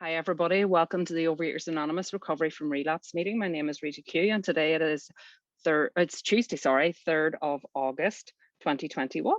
Hi, everybody. Welcome to the Overeaters Anonymous Recovery from Relapse meeting. My name is Rita Q, and today it's Tuesday, 3rd of August, 2021.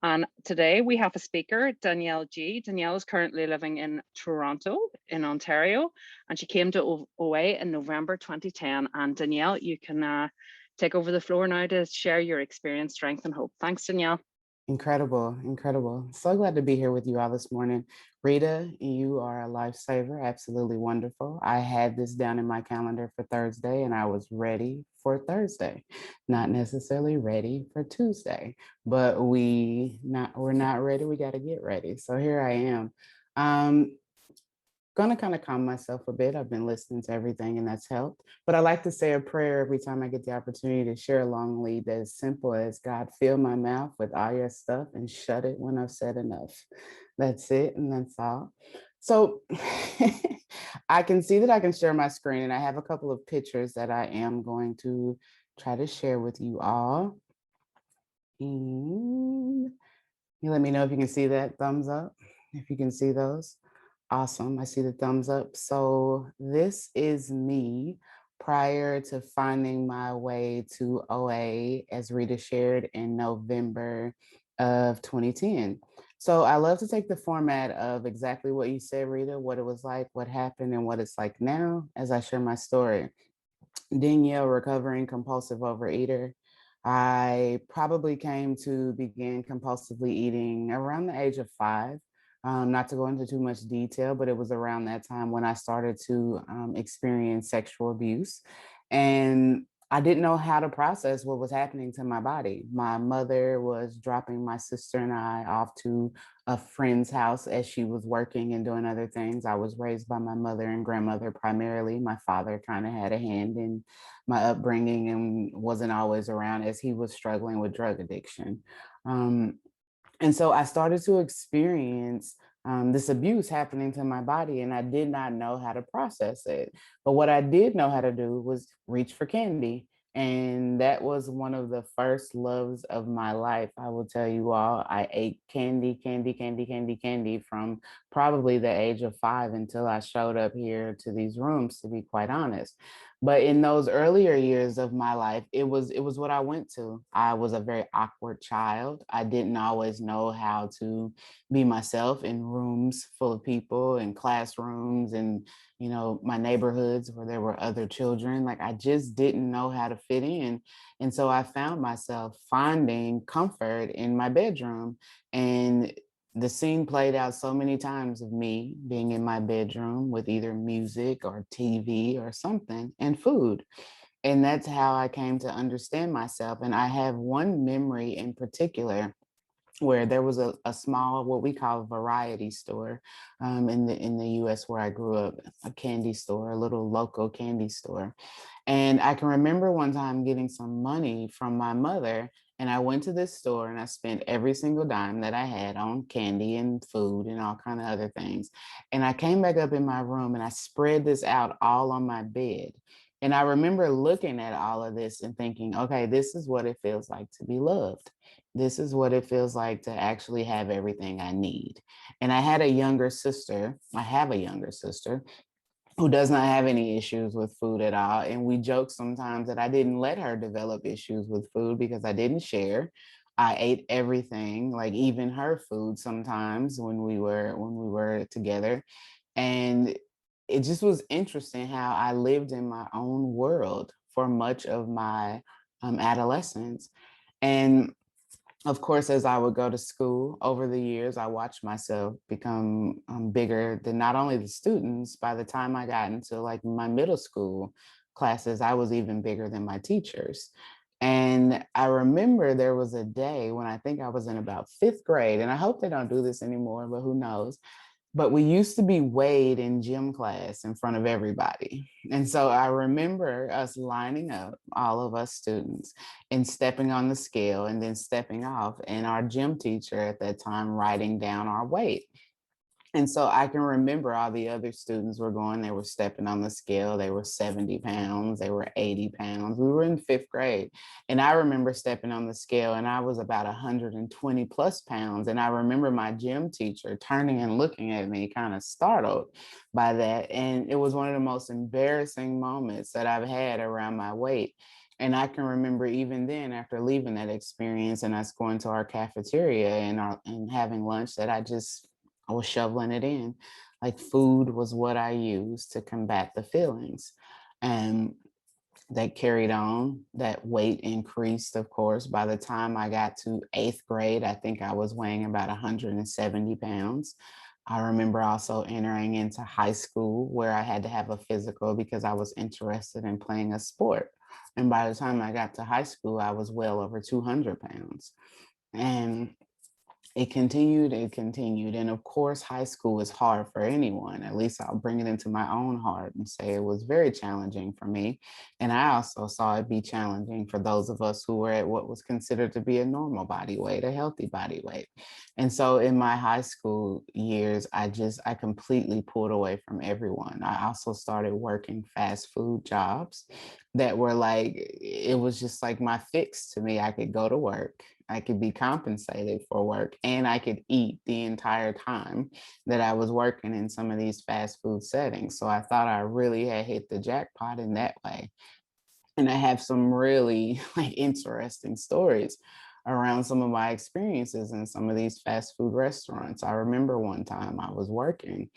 And today we have a speaker, Danielle G. Danielle is currently living in Toronto, in Ontario, and she came to OA in November 2010. And Danielle, you can take over the floor now to share your experience, strength, and hope. Thanks, Danielle. Incredible, incredible. So glad to be here with you all this morning. Rita, you are a lifesaver, absolutely wonderful. I had this down in my calendar for Thursday and I was ready for Thursday, not necessarily ready for Tuesday, but we're not ready, we got to get ready. So here I am. Gonna kind of calm myself a bit. I've been listening to everything and that's helped. But I like to say a prayer every time I get the opportunity to share a long lead that is simple as God, fill my mouth with all your stuff and shut it when I've said enough. That's it and that's all. So I can see that I can share my screen and I have a couple of pictures that I am going to try to share with you all. And you let me know if you can see that thumbs up, if you can see those. Awesome. I see the thumbs up. So this is me prior to finding my way to OA, as Rita shared in November of 2010. So I love to take the format of exactly what you said, Rita, what it was like, what happened, and what it's like now as I share my story. Danielle, recovering compulsive overeater. I probably came to begin compulsively eating around the age of 5. Not to go into too much detail, but it was around that time when I started to experience sexual abuse. And I didn't know how to process what was happening to my body. My mother was dropping my sister and I off to a friend's house as she was working and doing other things. I was raised by my mother and grandmother primarily. My father kind of had a hand in my upbringing and wasn't always around as he was struggling with drug addiction. And so I started to experience this abuse happening to my body, and I did not know how to process it. But what I did know how to do was reach for candy. And that was one of the first loves of my life. I will tell you all, I ate candy from probably the age of 5 until I showed up here to these rooms, to be quite honest. But in those earlier years of my life, it was what I went to. I was a very awkward child. I didn't always know how to be myself in rooms full of people, in classrooms, and my neighborhoods where there were other children. Like I just didn't know how to fit in. And so I found myself finding comfort in my bedroom. And the scene played out so many times of me being in my bedroom with either music or TV or something and food. And that's how I came to understand myself. And I have one memory in particular where there was a small, what we call a variety store in the US where I grew up, a candy store, a little local candy store. And I can remember one time getting some money from my mother, and I went to this store and I spent every single dime that I had on candy and food and all kind of other things. And I came back up in my room and I spread this out all on my bed. And I remember looking at all of this and thinking, okay, this is what it feels like to be loved. This is what it feels like to actually have everything I need. And I have a younger sister who does not have any issues with food at all. And we joke sometimes that I didn't let her develop issues with food because I didn't share. I ate everything, like even her food sometimes when we were together. And it just was interesting how I lived in my own world for much of my adolescence. And of course, as I would go to school over the years, I watched myself become bigger than not only the students. By the time I got into like my middle school classes, I was even bigger than my teachers. And I remember there was a day when I think I was in about 5th grade, and I hope they don't do this anymore, but who knows? But we used to be weighed in gym class in front of everybody. And so I remember us lining up, all of us students, and stepping on the scale and then stepping off, and our gym teacher at that time writing down our weight. And so I can remember all the other students were going, they were stepping on the scale, they were 70 pounds, they were 80 pounds. We were in fifth grade. And I remember stepping on the scale and I was about 120 plus pounds. And I remember my gym teacher turning and looking at me, kind of startled by that. And it was one of the most embarrassing moments that I've had around my weight. And I can remember even then, after leaving that experience and us going to our cafeteria and having lunch, that I was shoveling it in. Like food was what I used to combat the feelings. And that carried on. That weight increased, of course. By the time I got to eighth grade, I think I was weighing about 170 pounds. I remember also entering into high school where I had to have a physical because I was interested in playing a sport. And by the time I got to high school, I was well over 200 pounds. And it continued, it continued. And of course, high school is hard for anyone. At least I'll bring it into my own heart and say it was very challenging for me. And I also saw it be challenging for those of us who were at what was considered to be a normal body weight, a healthy body weight. And so in my high school years, I completely pulled away from everyone. I also started working fast food jobs that were like, it was just like my fix to me. I could go to work, I could be compensated for work, and I could eat the entire time that I was working in some of these fast food settings. So I thought I really had hit the jackpot in that way. And I have some really like interesting stories around some of my experiences in some of these fast food restaurants. I remember one time I was working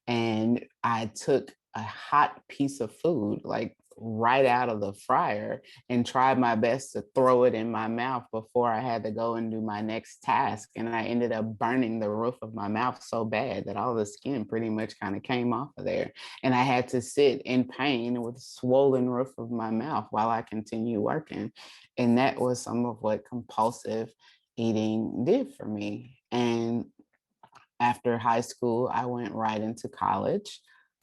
and I took a hot piece of food, like right out of the fryer, and tried my best to throw it in my mouth before I had to go and do my next task. And I ended up burning the roof of my mouth so bad that all the skin pretty much kind of came off of there. And I had to sit in pain with a swollen roof of my mouth while I continue working. And that was some of what compulsive eating did for me. And after high school, I went right into college.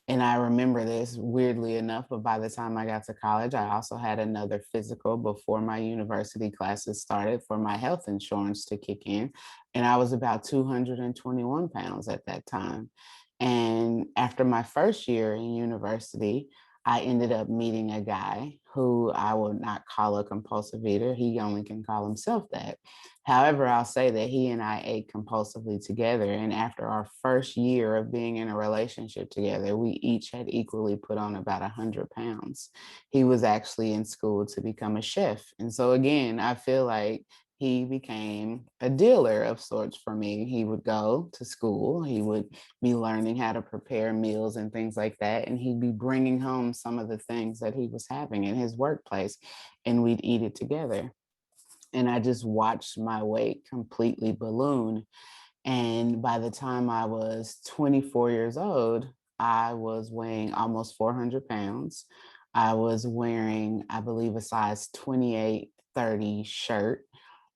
And I remember this weirdly enough, but by the time I got to college, I also had another physical before my university classes started for my health insurance to kick in. And I was about 221 pounds at that time. And after my first year in university, I ended up meeting a guy who I would not call a compulsive eater. He only can call himself that. However, I'll say that he and I ate compulsively together. And after our first year of being in a relationship together, we each had equally put on about 100 pounds. He was actually in school to become a chef. And so, again, I feel like he became a dealer of sorts for me. He would go to school, he would be learning how to prepare meals and things like that. And he'd be bringing home some of the things that he was having in his workplace, and we'd eat it together. And I just watched my weight completely balloon. And by the time I was 24 years old, I was weighing almost 400 pounds. I was wearing, I believe, a size 28, 30 shirt.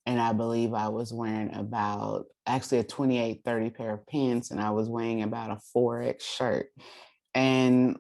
And I believe I was wearing about actually a 28, 30 pair of pants, and I was wearing about a 4X shirt. And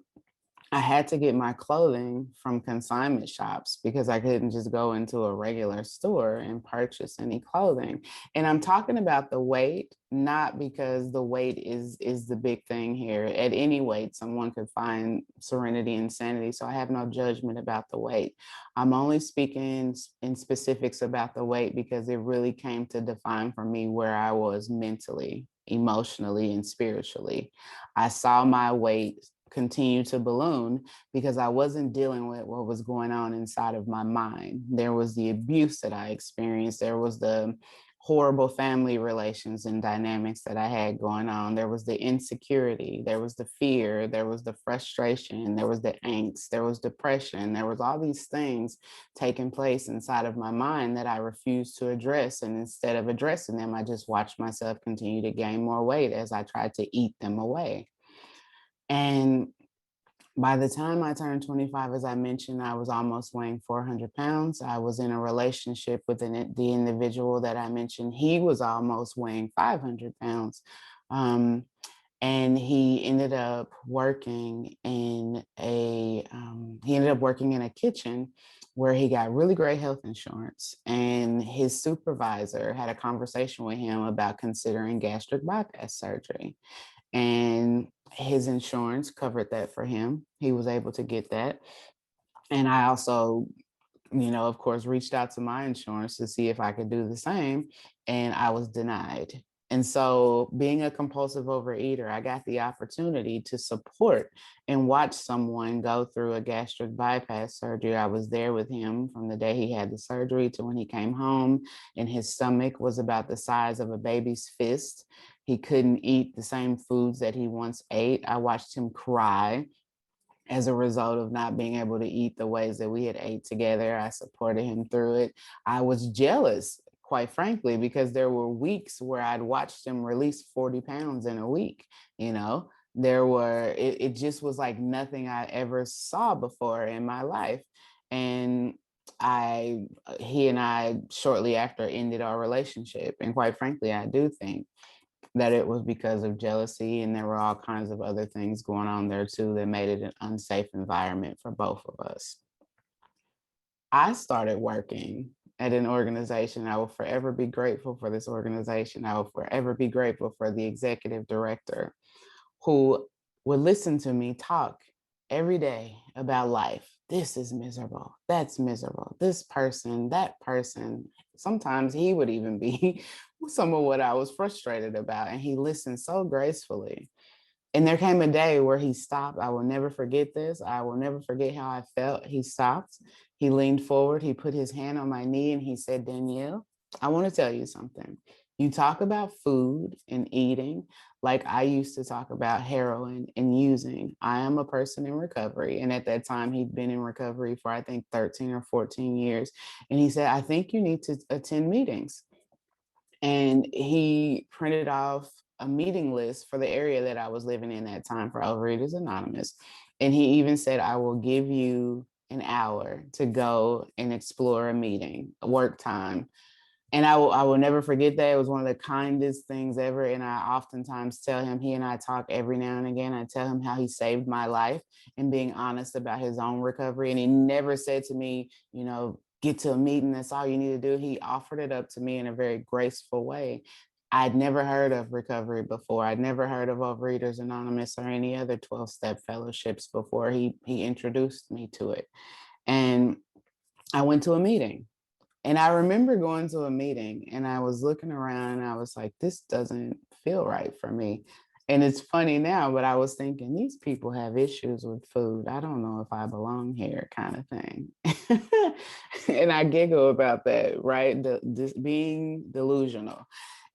I had to get my clothing from consignment shops because I couldn't just go into a regular store and purchase any clothing. And I'm talking about the weight, not because the weight is the big thing here. At any weight, someone could find serenity and sanity. So I have no judgment about the weight. I'm only speaking in specifics about the weight because it really came to define for me where I was mentally, emotionally, and spiritually. I saw my weight continue to balloon because I wasn't dealing with what was going on inside of my mind. There was the abuse that I experienced. There was the horrible family relations and dynamics that I had going on. There was the insecurity, there was the fear, there was the frustration, there was the angst, there was depression, there was all these things taking place inside of my mind that I refused to address. And instead of addressing them, I just watched myself continue to gain more weight as I tried to eat them away. And by the time I turned 25, as I mentioned, I was almost weighing 400 pounds. I was in a relationship with the individual that I mentioned. He was almost weighing 500 pounds. Um, and he ended up working in a kitchen where he got really great health insurance. And his supervisor had a conversation with him about considering gastric bypass surgery. and his insurance covered that for him. He was able to get that. And I also, of course, reached out to my insurance to see if I could do the same, and I was denied. And so, being a compulsive overeater, I got the opportunity to support and watch someone go through a gastric bypass surgery. I was there with him from the day he had the surgery to when he came home, and his stomach was about the size of a baby's fist. He couldn't eat the same foods that he once ate. I watched him cry as a result of not being able to eat the ways that we had ate together. I supported him through it. I was jealous, quite frankly, because there were weeks where I'd watched him release 40 pounds in a week. It just was like nothing I ever saw before in my life. And he and I shortly after ended our relationship. And quite frankly, I do think that it was because of jealousy, and there were all kinds of other things going on there too that made it an unsafe environment for both of us. I started working at an organization. I will forever be grateful for this organization. I will forever be grateful for the executive director who would listen to me talk every day about life. This is miserable. That's miserable. This person, that person. Sometimes he would even be some of what I was frustrated about. And he listened so gracefully. And there came a day where he stopped. I will never forget this. I will never forget how I felt. He stopped. He leaned forward. He put his hand on my knee and he said, "Danielle, I want to tell you something. You talk about food and eating like I used to talk about heroin and using. I am a person in recovery." And at that time, he'd been in recovery for, I think, 13 or 14 years. And he said, "I think you need to attend meetings." And he printed off a meeting list for the area that I was living in at that time for Overeaters Anonymous. And he even said, "I will give you an hour to go and explore a meeting, a work time." And I will never forget that. It was one of the kindest things ever. And I oftentimes tell him, he and I talk every now and again. I tell him how he saved my life and being honest about his own recovery. And he never said to me, get to a meeting, that's all you need to do. He offered it up to me in a very graceful way. I'd never heard of recovery before. I'd never heard of Overeaters Anonymous or any other 12-step fellowships before he introduced me to it. And I went to a meeting. And I remember going to a meeting and I was looking around and I was like, this doesn't feel right for me. And it's funny now, but I was thinking, these people have issues with food. I don't know if I belong here, kind of thing. And I giggle about that, right? This being delusional.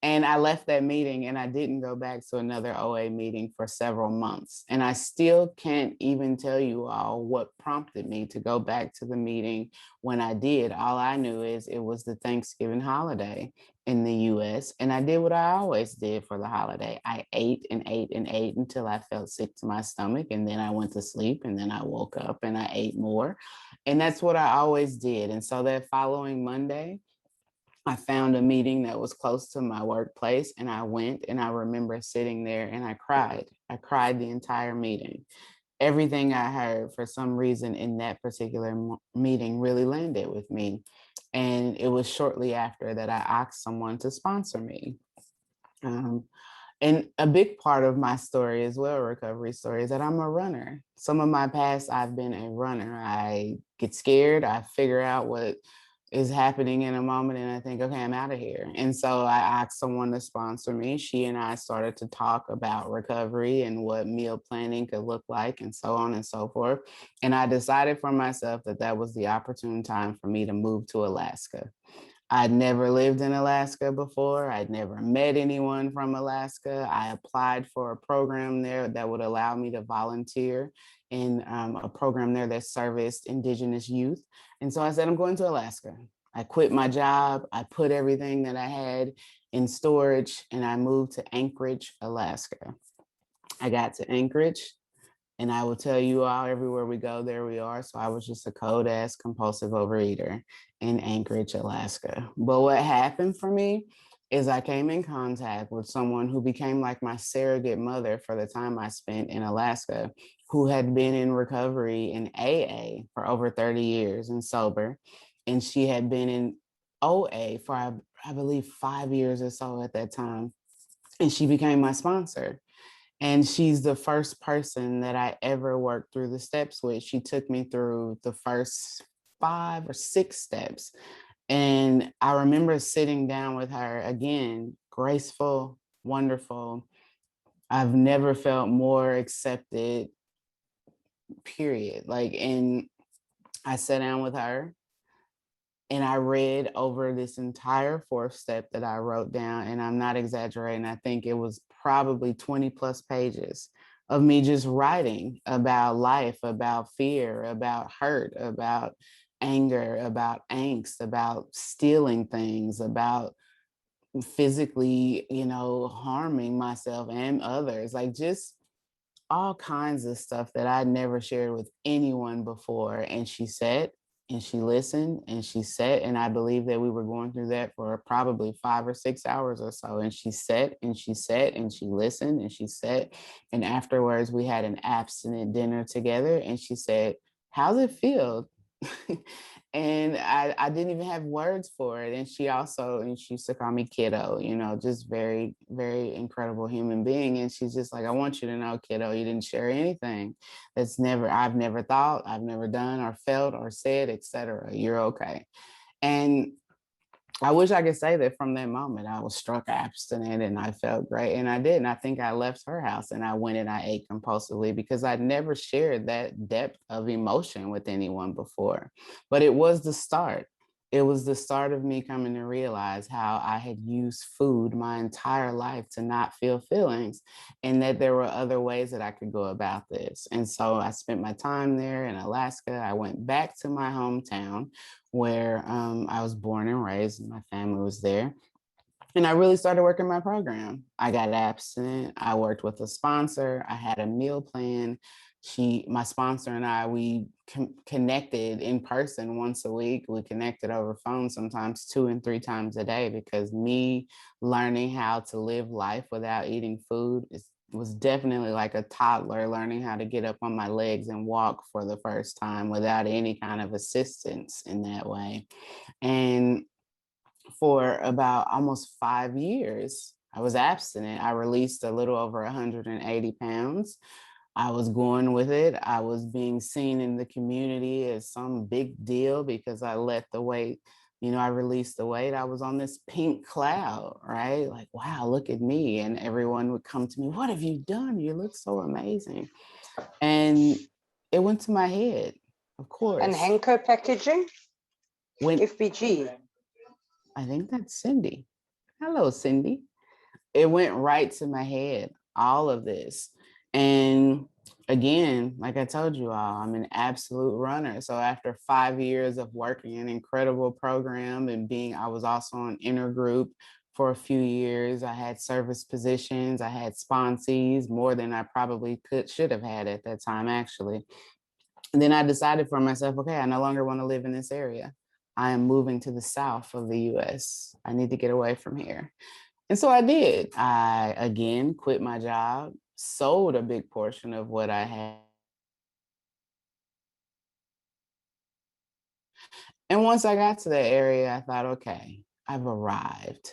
And I left that meeting and I didn't go back to another OA meeting for several months. And I still can't even tell you all what prompted me to go back to the meeting when I did. All I knew is it was the Thanksgiving holiday in the US. And I did what I always did for the holiday. I ate and ate and ate until I felt sick to my stomach. And then I went to sleep and then I woke up and I ate more. And that's what I always did. And so that following Monday, I found a meeting that was close to my workplace and I went, and I remember sitting there and I cried. I cried the entire meeting. Everything I heard for some reason in that particular meeting really landed with me. And it was shortly after that I asked someone to sponsor me. And a big part of my story as well, recovery story, is that I'm a runner. Some of my past, I've been a runner. I get scared. I figure out what is happening in a moment and I think, okay, I'm out of here. And so I asked someone to sponsor me. She and I started to talk about recovery and what meal planning could look like and so on and so forth. And I decided for myself that that was the opportune time for me to move to Alaska. I'd never lived in Alaska before. I'd never met anyone from Alaska. I applied for a program there that would allow me to volunteer in a program there that serviced Indigenous youth. And so I said, I'm going to Alaska. I quit my job. I put everything that I had in storage and I moved to Anchorage, Alaska. I got to Anchorage. And I will tell you all, everywhere we go, there we are. So I was just a cold ass compulsive overeater in Anchorage, Alaska. But what happened for me is I came in contact with someone who became like my surrogate mother for the time I spent in Alaska, who had been in recovery in AA for over 30 years and sober. And she had been in OA for, I believe, 5 years or so at that time. And she became my sponsor. And she's the first person that I ever worked through the steps with. She took me through the first 5 or 6 steps. And I remember sitting down with her again, graceful, wonderful. I've never felt more accepted, period. Like, and I sat down with her and I read over this entire 4th step that I wrote down. And I'm not exaggerating. I think it was probably 20 plus pages of me just writing about life, about fear, about hurt, about anger, about angst, about stealing things, about physically, harming myself and others, like just all kinds of stuff that I never shared with anyone before. And she sat and she listened and she sat. And I believe that we were going through that for probably 5 or 6 hours or so. And she sat and she sat and she listened and she sat. And afterwards, we had an abstinent dinner together. And she said, "How's it feel?" And I didn't even have words for it. And she used to call me kiddo, just very, very incredible human being. And she's just like, "I want you to know, kiddo, you didn't share anything I've never thought, I've never done or felt or said, etc. You're okay." And I wish I could say that from that moment I was struck abstinent and I felt great. And I did. And I think I left her house and I went and I ate compulsively because I'd never shared that depth of emotion with anyone before. But it was the start. It was the start of me coming to realize how I had used food my entire life to not feel feelings and that there were other ways that I could go about this. And so I spent my time there in Alaska. I went back to my hometown where I was born and raised, and my family was there. And I really started working my program. I got abstinent. I worked with a sponsor. I had a meal plan. My sponsor and I, we connected in person once a week. We connected over phone sometimes 2 and 3 times a day because me learning how to live life without eating food was definitely like a toddler learning how to get up on my legs and walk for the first time without any kind of assistance in that way. And for about almost 5 years, I was abstinent. I released a little over 180 pounds. I was going with it. I was being seen in the community as some big deal because I let the weight, I released the weight. I was on this pink cloud, right? Like, wow, look at me. And everyone would come to me, "What have you done? You look so amazing." And it went to my head, of And course. Henko packaging, When FBG. I think that's Cindy. Hello, Cindy. It went right to my head, all of this. And again, like I told you all, I'm an absolute runner. So after 5 years of working an incredible program and I was also on intergroup for a few years. I had service positions, I had sponsees, more than I probably should have had at that time, actually. And then I decided for myself, okay, I no longer want to live in this area. I am moving to the south of the US. I need to get away from here. And so I did. I again quit my job, sold a big portion of what I had. And once I got to that area, I thought, okay, I've arrived,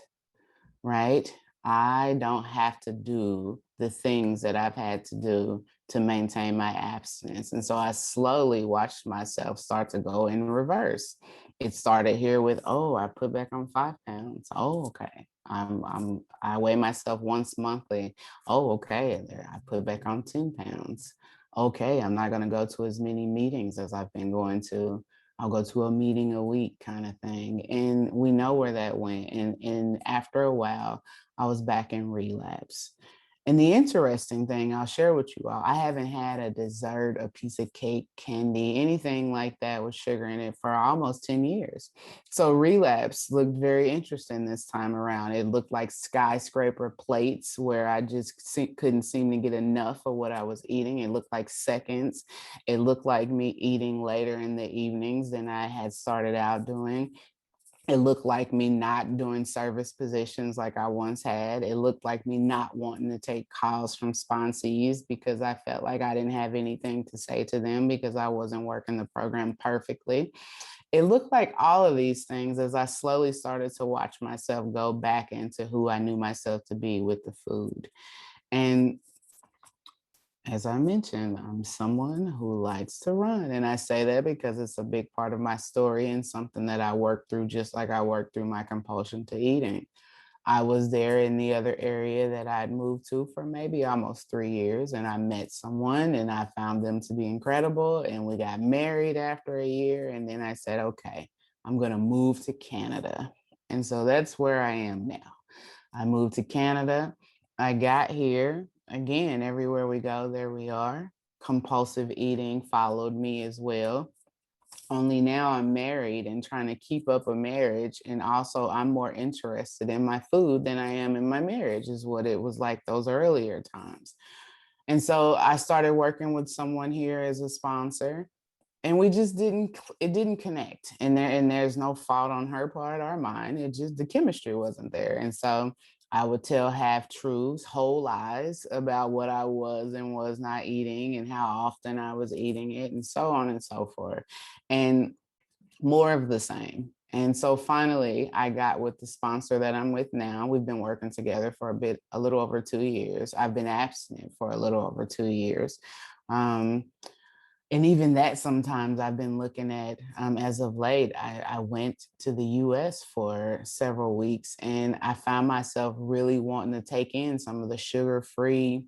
right? I don't have to do the things that I've had to do to maintain my abstinence. And so I slowly watched myself start to go in reverse. It started here with, oh, I put back on 5 pounds. Oh, okay. I weigh myself once monthly. Oh, okay. I put back on 10 pounds. Okay, I'm not going to go to as many meetings as I've been going to. I'll go to a meeting a week kind of thing. And we know where that went. And after a while, I was back in relapse. And the interesting thing I'll share with you all, I haven't had a dessert, a piece of cake, candy, anything like that with sugar in it for almost 10 years. So relapse looked very interesting this time around. It looked like skyscraper plates where I just couldn't seem to get enough of what I was eating. It looked like seconds. It looked like me eating later in the evenings than I had started out doing. It looked like me not doing service positions like I once had. It looked like me not wanting to take calls from sponsees because I felt like I didn't have anything to say to them because I wasn't working the program perfectly. It looked like all of these things as I slowly started to watch myself go back into who I knew myself to be with the food. And As I mentioned, I'm someone who likes to run. And I say that because it's a big part of my story and something that I worked through, just like I worked through my compulsion to eating. I was there in the other area that I'd moved to for maybe almost 3 years, and I met someone and I found them to be incredible. And we got married after a year. And then I said, okay, I'm going to move to Canada. And so that's where I am now. I moved to Canada. I got here. Again, everywhere we go, there we are. Compulsive eating followed me as well. Only now I'm married and trying to keep up a marriage. And also, I'm more interested in my food than I am in my marriage, is what it was like those earlier times. And so I started working with someone here as a sponsor, and we just didn't connect, and there's no fault on her part or mine. It just, the chemistry wasn't there. And so I would tell half truths, whole lies about what I was and was not eating and how often I was eating it, and so on and so forth, and more of the same. And so finally I got with the sponsor that I'm with now. We've been working together for a little over 2 years. I've been abstinent for a little over 2 years. um, and even that, sometimes I've been looking at, as of late. I went to the US for several weeks, and I found myself really wanting to take in some of the sugar-free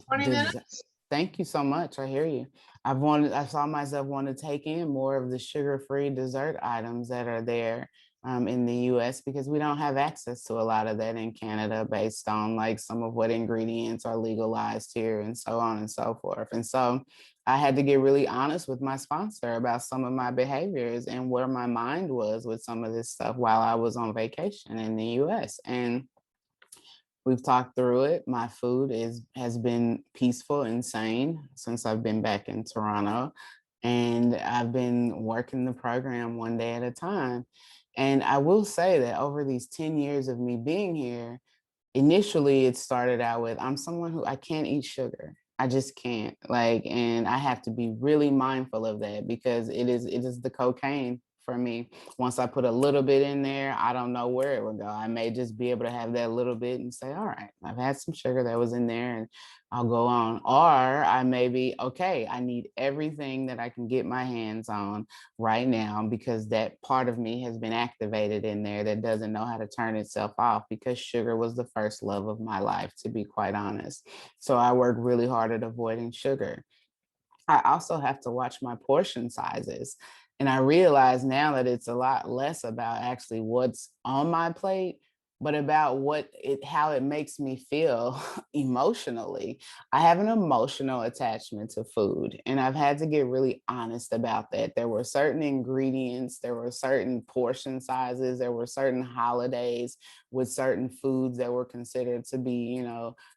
20 des- minutes? Thank you so much. I hear you. I saw myself want to take in more of the sugar-free dessert items that are there, in the US, because we don't have access to a lot of that in Canada, based on like some of what ingredients are legalized here and so on and so forth. And so I had to get really honest with my sponsor about some of my behaviors and where my mind was with some of this stuff while I was on vacation in the US. And we've talked through it. My food has been peaceful and sane since I've been back in Toronto. And I've been working the program one day at a time. And I will say that over these 10 years of me being here, initially it started out with, I'm someone who, I can't eat sugar. I just can't, like, and I have to be really mindful of that, because it is the cocaine for me. Once I put a little bit in there, I don't know where it would go. I may just be able to have that little bit and say, all right, I've had some sugar that was in there, and I'll go on. Or I may be, okay, I need everything that I can get my hands on right now, because that part of me has been activated in there that doesn't know how to turn itself off, because sugar was the first love of my life, to be quite honest. So I work really hard at avoiding sugar. I also have to watch my portion sizes. And I realize now that it's a lot less about actually what's on my plate, but about how it makes me feel emotionally. I have an emotional attachment to food, and I've had to get really honest about that. There were certain ingredients, there were certain portion sizes, there were certain holidays with certain foods that were considered to be,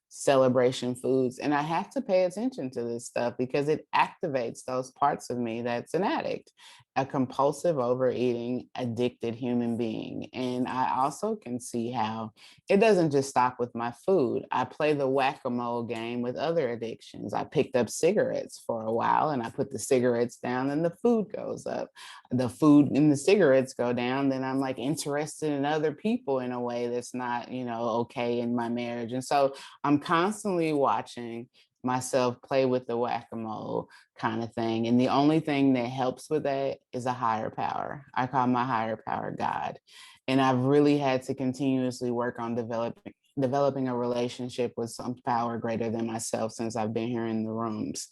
celebration foods. And I have to pay attention to this stuff because it activates those parts of me that's an addict, a compulsive overeating, addicted human being. And I also can see how it doesn't just stop with my food. I play the whack-a-mole game with other addictions. I picked up cigarettes for a while, and I put the cigarettes down and the food goes up. The food and the cigarettes go down, then I'm like interested in other people in a way that's not, okay in my marriage. And so I'm constantly watching myself play with the whack-a-mole kind of thing. And the only thing that helps with that is a higher power. I call my higher power God. And I've really had to continuously work on developing a relationship with some power greater than myself since I've been here in the rooms.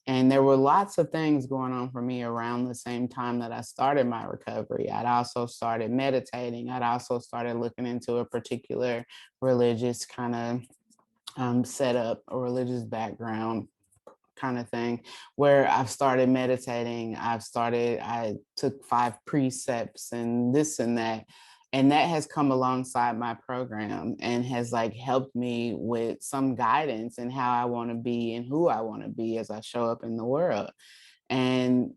And there were lots of things going on for me around the same time that I started my recovery. I'd also started meditating. I'd also started looking into a particular religious kind of set up, a religious background kind of thing, where I've started meditating. I took 5 precepts and this and that. And that has come alongside my program and has like helped me with some guidance in how I want to be and who I want to be as I show up in the world. And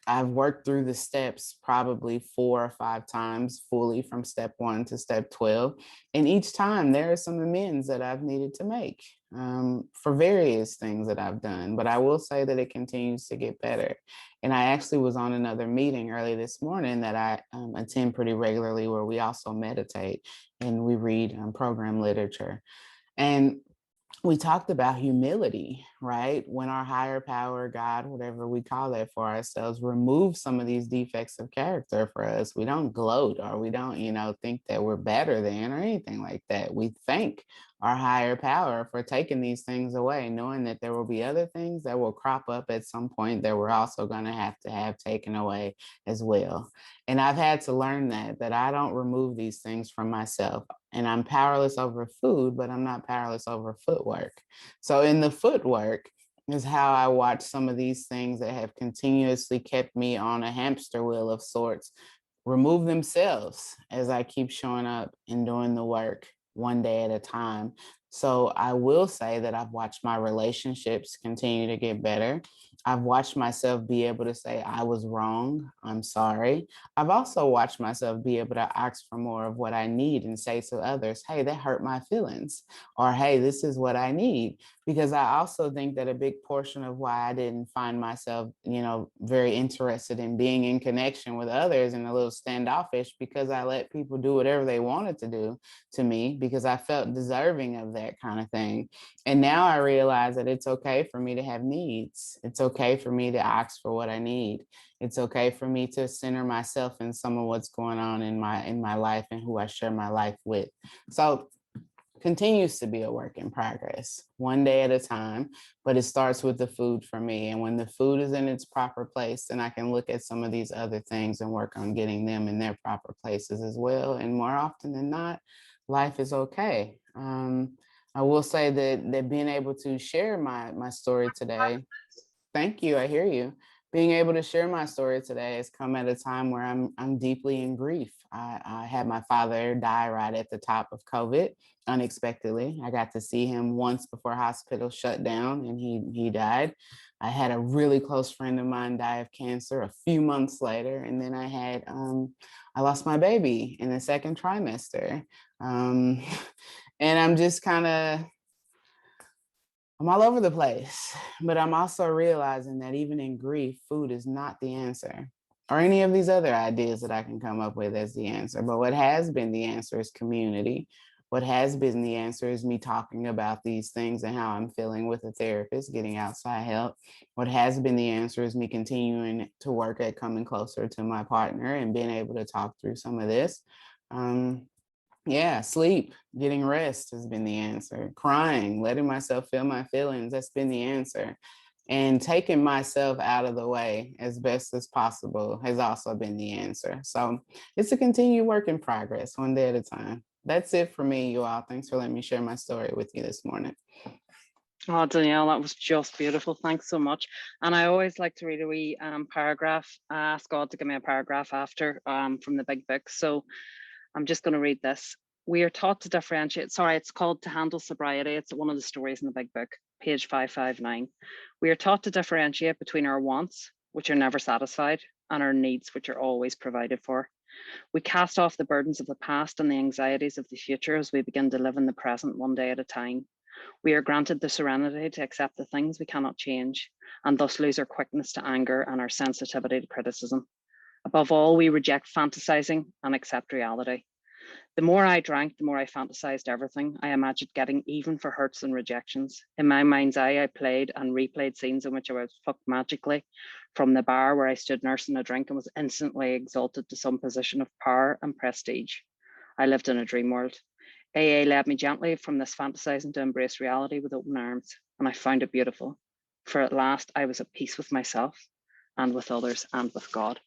I've worked through the steps probably 4 or 5 times fully, from step 1 to step 12. And each time there are some amends that I've needed to make, for various things that I've done. But I will say that it continues to get better. And I actually was on another meeting early this morning that I attend pretty regularly, where we also meditate and we read program literature. And we talked about humility, right? When our higher power, God, whatever we call it for ourselves, remove some of these defects of character for us, we don't gloat or we don't, think that we're better than or anything like that. We thank our higher power for taking these things away, knowing that there will be other things that will crop up at some point that we're also going to have taken away as well. And I've had to learn that I don't remove these things from myself. And I'm powerless over food, but I'm not powerless over footwork. So in the footwork is how I watch some of these things that have continuously kept me on a hamster wheel of sorts remove themselves as I keep showing up and doing the work one day at a time. So I will say that I've watched my relationships continue to get better. I've watched myself be able to say, I was wrong, I'm sorry. I've also watched myself be able to ask for more of what I need and say to others, hey, that hurt my feelings, or hey, this is what I need. Because I also think that a big portion of why I didn't find myself, very interested in being in connection with others and a little standoffish, because I let people do whatever they wanted to do to me because I felt deserving of that kind of thing. And now I realize that it's okay for me to have needs. It's okay for me to ask for what I need. It's okay for me to center myself in some of what's going on in my life and who I share my life with. So continues to be a work in progress, one day at a time, but it starts with the food for me. And when the food is in its proper place, then I can look at some of these other things and work on getting them in their proper places as well. And more often than not, life is okay. I will say that being able to share my story today. Thank you. I hear you. Being able to share my story today has come at a time where I'm deeply in grief. I had my father die right at the top of COVID unexpectedly. I got to see him once before hospital shut down, and he died. I had a really close friend of mine die of cancer a few months later, and then I lost my baby in the second trimester, and I'm just kind of I'm all over the place, but I'm also realizing that even in grief, food is not the answer, or any of these other ideas that I can come up with as the answer. But what has been the answer is community. What has been the answer is me talking about these things and how I'm feeling with a therapist, getting outside help. What has been the answer is me continuing to work at coming closer to my partner and being able to talk through some of this. Yeah, sleep, getting rest has been the answer. Crying, letting myself feel my feelings, that's been the answer. And taking myself out of the way as best as possible has also been the answer. So it's a continued work in progress, one day at a time. That's it for me, you all. Thanks for letting me share my story with you this morning. Oh, Danielle, that was just beautiful. Thanks so much. And I always like to read a wee paragraph. I ask God to give me a paragraph after from the big book. So I'm just going to read this. We are taught to differentiate. Sorry, it's called To Handle Sobriety. It's one of the stories in the big book, page 559. We are taught to differentiate between our wants, which are never satisfied, and our needs, which are always provided for. We cast off the burdens of the past and the anxieties of the future as we begin to live in the present one day at a time. We are granted the serenity to accept the things we cannot change, and thus lose our quickness to anger and our sensitivity to criticism. Above all, we reject fantasizing and accept reality. The more I drank, the more I fantasized everything. I imagined getting even for hurts and rejections. In my mind's eye, I played and replayed scenes in which I was fucked magically from the bar where I stood nursing a drink and was instantly exalted to some position of power and prestige. I lived in a dream world. AA led me gently from this fantasizing to embrace reality with open arms, and I found it beautiful. For at last, I was at peace with myself and with others and with God.